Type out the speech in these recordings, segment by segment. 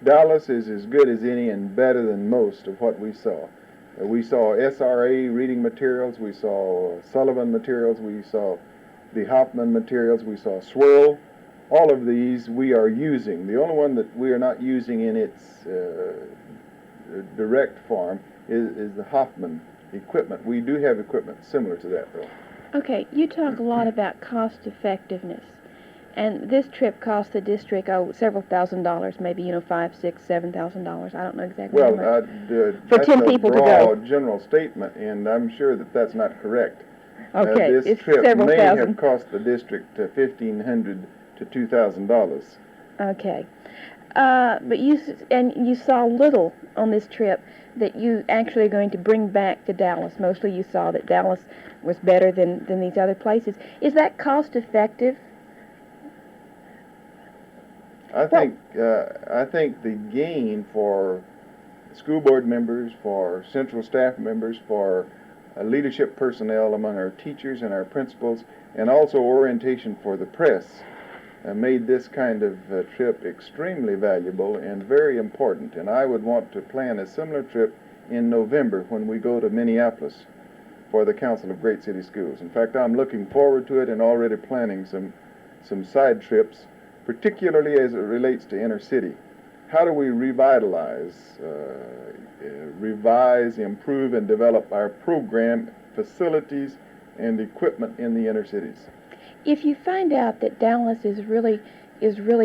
Dallas is as good as any and better than most of what we saw. We saw SRA reading materials, we saw Sullivan materials, we saw the Hoffman materials, we saw Swirl. All of these we are using. The only one that we are not using in its direct form is the Hoffman equipment. We do have equipment similar to that, though. Okay, you talk a lot about cost effectiveness. And this trip cost the district several $1,000s, maybe, $5,000, $6,000, $7,000. I don't know exactly how much. For 10 people to go. That's a broad general statement, and I'm sure that that's not correct. Okay, this it's trip several may thousand. have cost the district $1,500 to $2,000. Okay, but you saw little on this trip that you actually are going to bring back to Dallas. Mostly, you saw that Dallas was better than these other places. Is that cost effective? I think the gain for school board members, for central staff members, for leadership personnel among our teachers and our principals, and also orientation for the press made this kind of trip extremely valuable and very important. And I would want to plan a similar trip in November when we go to Minneapolis for the Council of Great City Schools. In fact, I'm looking forward to it and already planning some side trips, particularly as it relates to inner city. How do we revitalize, revise, improve, and develop our program, facilities, and equipment in the inner cities? If you find out that Dallas is really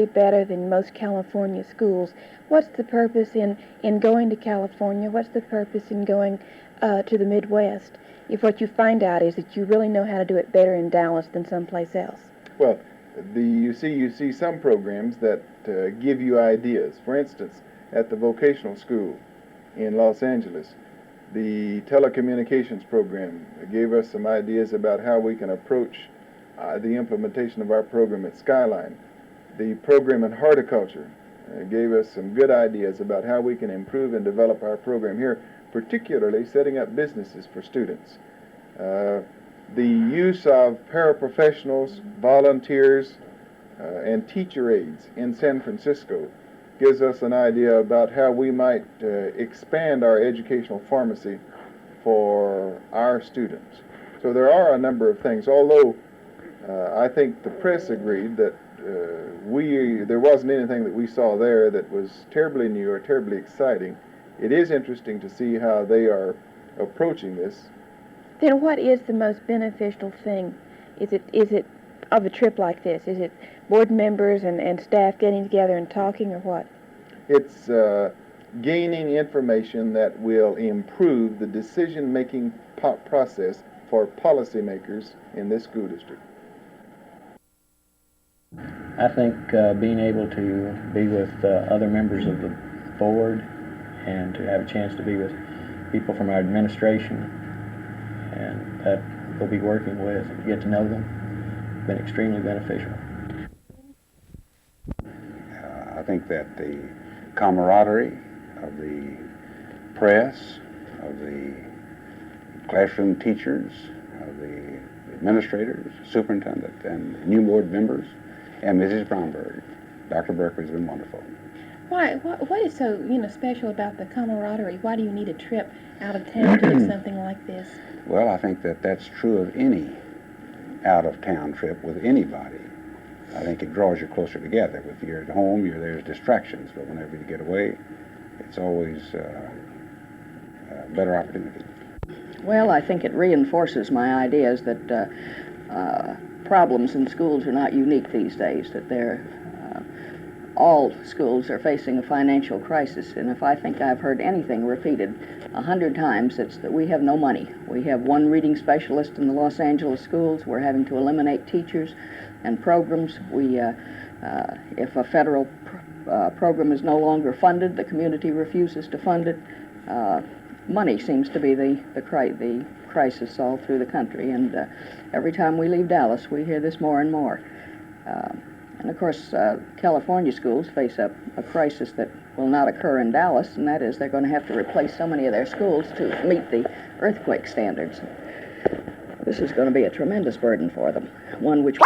better than most California schools, what's the purpose in going to California? What's the purpose in going to the Midwest if what you find out is that you really know how to do it better in Dallas than someplace else? Well, you see some programs that give you ideas. For instance, at the vocational school in Los Angeles, the telecommunications program gave us some ideas about how we can approach the implementation of our program at Skyline. The program in horticulture gave us some good ideas about how we can improve and develop our program here, particularly setting up businesses for students. The use of paraprofessionals, volunteers, and teacher aides in San Francisco gives us an idea about how we might expand our educational pharmacy for our students. So there are a number of things, although I think the press agreed that there wasn't anything that we saw there that was terribly new or terribly exciting. It is interesting to see how they are approaching this. Then what is the most beneficial thing? Is it of a trip like this? Is it board members and staff getting together and talking, or what? It's gaining information that will improve the decision-making process for policymakers in this school district. I think being able to be with other members of the board and to have a chance to be with people from our administration and that we'll be working with and get to know them has been extremely beneficial. I think that the camaraderie of the press, of the classroom teachers, of the administrators, superintendent, and new board members, and Mrs. Bromberg, Dr. Berkeley has been wonderful. What is so special about the camaraderie? Why do you need a trip out of town to do something like this? Well, I think that that's true of any out-of-town trip with anybody. I think it draws you closer together. If you're at home, there's distractions, but whenever you get away, it's always a better opportunity. Well, I think it reinforces my ideas that problems in schools are not unique these days, that all schools are facing a financial crisis. And if I think I've heard anything repeated 100 times, it's that we have no money. We have one reading specialist in the Los Angeles schools. We're having to eliminate teachers and programs. If a federal program is no longer funded, the community refuses to fund it. Money seems to be the crisis all through the country, and every time we leave Dallas, we hear this more and more. And of course, California schools face a crisis that will not occur in Dallas, and that is they're going to have to replace so many of their schools to meet the earthquake standards. This is going to be a tremendous burden for them, one which